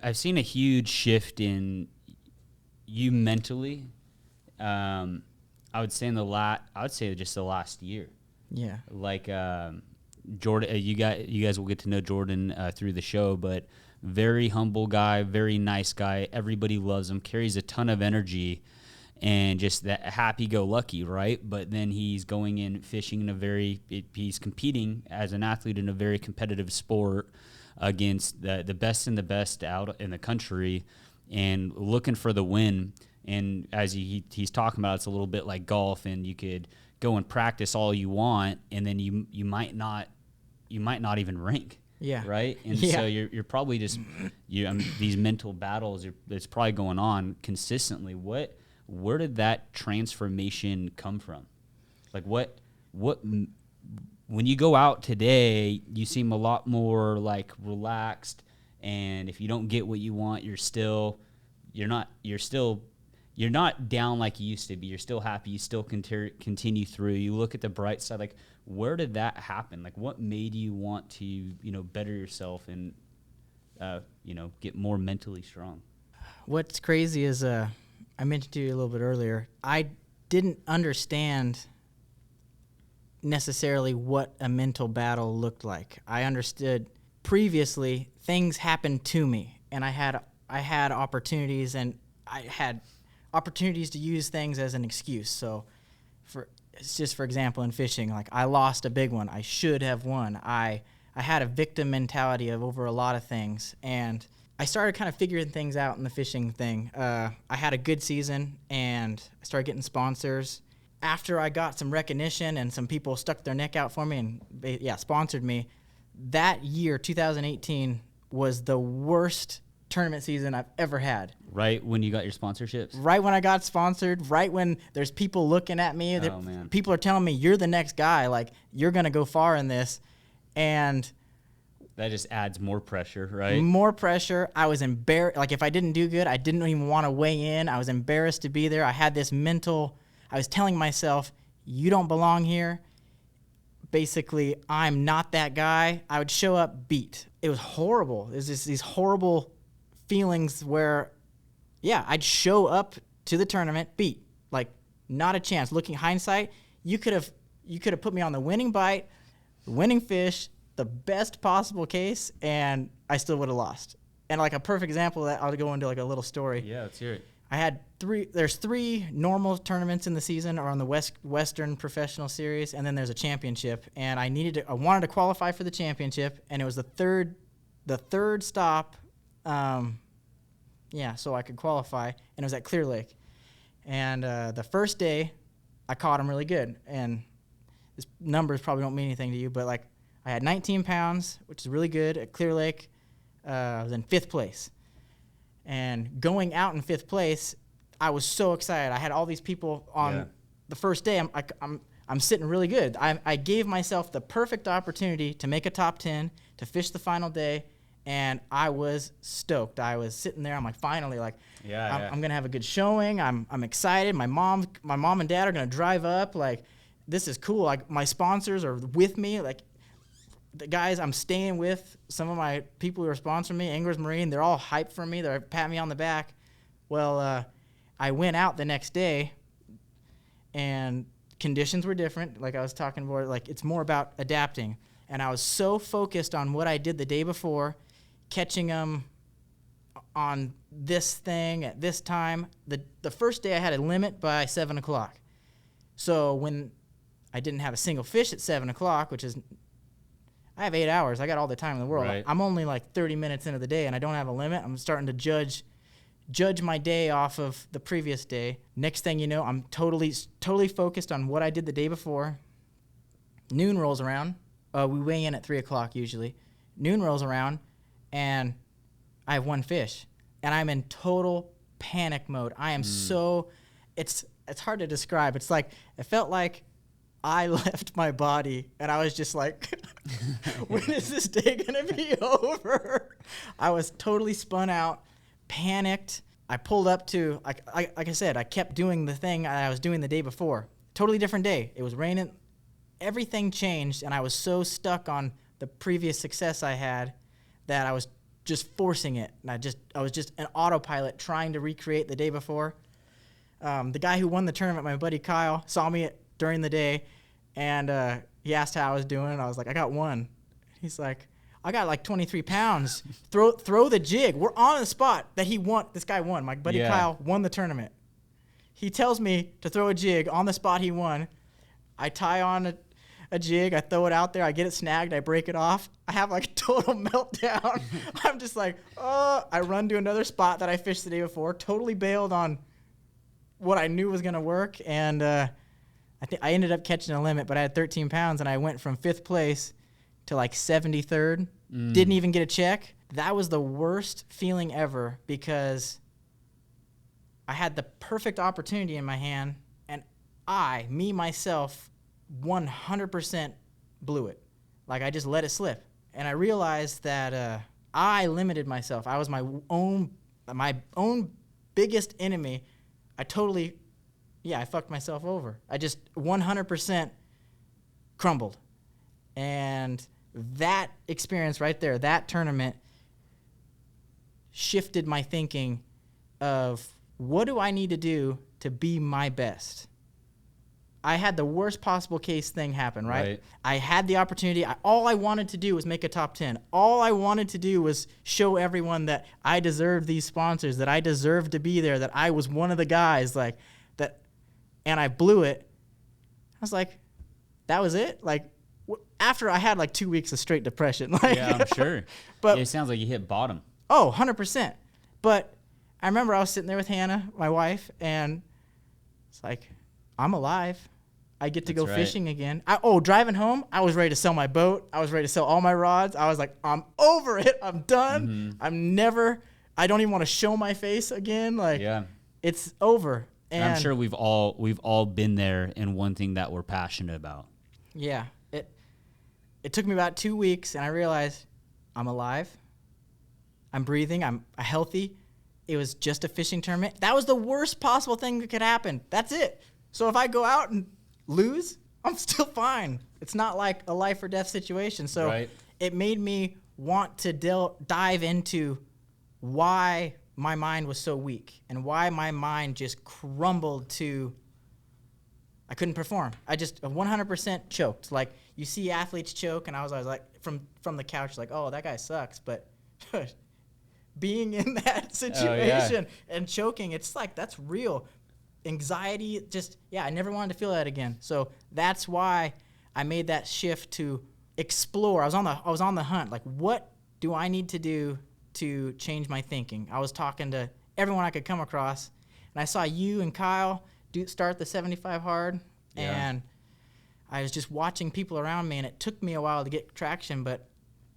I've seen a huge shift in you mentally. I would say I would say just the last year. Yeah. Like Jordan, you guys will get to know Jordan through the show, but very humble guy, very nice guy. Everybody loves him. Carries a ton of energy, and just that happy-go-lucky, right? But then he's going in fishing in he's competing as an athlete in a very competitive sport against the best and the best out in the country, and looking for the win. And as he's talking about, it's a little bit like golf, and you could go and practice all you want, and then you might not even rank. Yeah. Right. And so you're probably just these mental battles. It's probably going on consistently. Where did that transformation come from? Like what when you go out today, you seem a lot more like relaxed, and if you don't get what you want, you're not down like you used to be. You're still happy. You still continue through. You look at the bright side. Like, where did that happen? Like, what made you want to, better yourself and, get more mentally strong? What's crazy is, I mentioned to you a little bit earlier, I didn't understand necessarily what a mental battle looked like. I understood previously things happened to me, and I had opportunities, and I had opportunities to use things as an excuse. So for example, in fishing, like I lost a big one. I should have won. I had a victim mentality over a lot of things, and I started kind of figuring things out in the fishing thing. I had a good season, and I started getting sponsors. After I got some recognition and some people stuck their neck out for me and sponsored me, that year, 2018, was the worst tournament season I've ever had. Right when you got your sponsorships? Right when I got sponsored, right when there's people looking at me. Oh, man. People are telling me, you're the next guy, like, you're going to go far in this. And that just adds more pressure, right? More pressure. I was embarrassed. Like, if I didn't do good, I didn't even want to weigh in. I was embarrassed to be there. I had this I was telling myself, you don't belong here. Basically, I'm not that guy. I would show up beat. It was horrible. It was just these horrible feelings where, I'd show up to the tournament beat, like not a chance. Looking hindsight, you could have put me on the winning bite, winning fish, the best possible case, and I still would have lost. And like a perfect example of that, I'll go into like a little story. Yeah, let's hear it. I had three normal tournaments in the season, or on the Western Professional Series, and then there's a championship. And I wanted to qualify for the championship, and it was the third stop, so I could qualify, and it was at Clear Lake. And the first day, I caught him really good. And this numbers probably don't mean anything to you, but like I had 19 pounds, which is really good at Clear Lake. I was in 5th place. And going out in 5th place, I was so excited. I had all these people on the first day. I'm sitting really good. I gave myself the perfect opportunity to make a top 10, to fish the final day, and I was stoked. I was sitting there. I'm like, finally, like, I'm gonna have a good showing. I'm excited. My mom and dad are gonna drive up. Like, this is cool. Like, my sponsors are with me. Like, the guys I'm staying with, some of my people who are sponsoring me, Anglers Marine, they're all hyped for me. They're patting me on the back. Well, I went out the next day, and conditions were different. Like I was talking about, like, it's more about adapting. And I was so focused on what I did the day before, catching them on this thing at this time. The first day I had a limit by 7 o'clock. So when I didn't have a single fish at 7 o'clock, which is, I have 8 hours. I got all the time in the world. Right. I'm only like 30 minutes into the day, and I don't have a limit. I'm starting to judge my day off of the previous day. Next thing you know, I'm totally focused on what I did the day before. Noon rolls around. We weigh in at 3 o'clock usually. Noon rolls around, and I have one fish, and I'm in total panic mode. I am it's hard to describe. It's like, it felt like I left my body, and I was just like, when is this day going to be over? I was totally spun out, panicked. I pulled up to, like I said, I kept doing the thing I was doing the day before. Totally different day. It was raining. Everything changed, and I was so stuck on the previous success I had that I was just forcing it. And I was just an autopilot trying to recreate the day before. The guy who won the tournament, my buddy Kyle, saw me during the day, and he asked how I was doing. And I was like, I got one. He's like, I got like 23 pounds. Throw the jig. We're on the spot that he won. This guy won. My buddy Kyle won the tournament. He tells me to throw a jig on the spot he won. I tie on a jig. I throw it out there. I get it snagged. I break it off. I have like a total meltdown. I'm just like, oh. I run to another spot that I fished the day before. Totally bailed on what I knew was going to work. And I think I ended up catching a limit, but I had 13 pounds, and I went from 5th place to like 73rd. Didn't even get a check. That was the worst feeling ever because I had the perfect opportunity in my hand, and myself, 100% blew it. Like, I just let it slip. And I realized that I limited myself. I was my own biggest enemy. I fucked myself over. I just 100% crumbled. And that experience right there, that tournament, shifted my thinking of what do I need to do to be my best? I had the worst possible case thing happen, right? I had the opportunity. All I wanted to do was make a top 10. All I wanted to do was show everyone that I deserved these sponsors, that I deserved to be there, that I was one of the guys, like that, and I blew it. I was like, that was it? Like, after I had like 2 weeks of straight depression. Like, yeah, I'm sure. But it sounds like you hit bottom. Oh, 100%. But I remember I was sitting there with Hannah, my wife, and it's like, I'm alive. I get to go fishing again. Driving home, I was ready to sell my boat. I was ready to sell all my rods. I was like, I'm over it. I'm done. I don't even want to show my face again. Like, it's over. And I'm sure we've all been there in one thing that we're passionate about. Yeah. It took me about 2 weeks, and I realized I'm alive. I'm breathing. I'm healthy. It was just a fishing tournament. That was the worst possible thing that could happen. That's it. So if I go out and lose, I'm still fine. It's not like a life or death situation. So it made me want to dive into why my mind was so weak and why my mind just crumbled to I couldn't perform. I just 100% choked. Like, you see athletes choke, and I was like, from the couch, like, oh, that guy sucks. But being in that situation and choking, it's like, that's real. Anxiety, I never wanted to feel that again. So that's why I made that shift to explore. I was on the hunt. Like, what do I need to do to change my thinking? I was talking to everyone I could come across, and I saw you and Kyle start the 75 hard, and I was just watching people around me, and it took me a while to get traction, but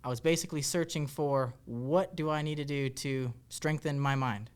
I was basically searching for what do I need to do to strengthen my mind.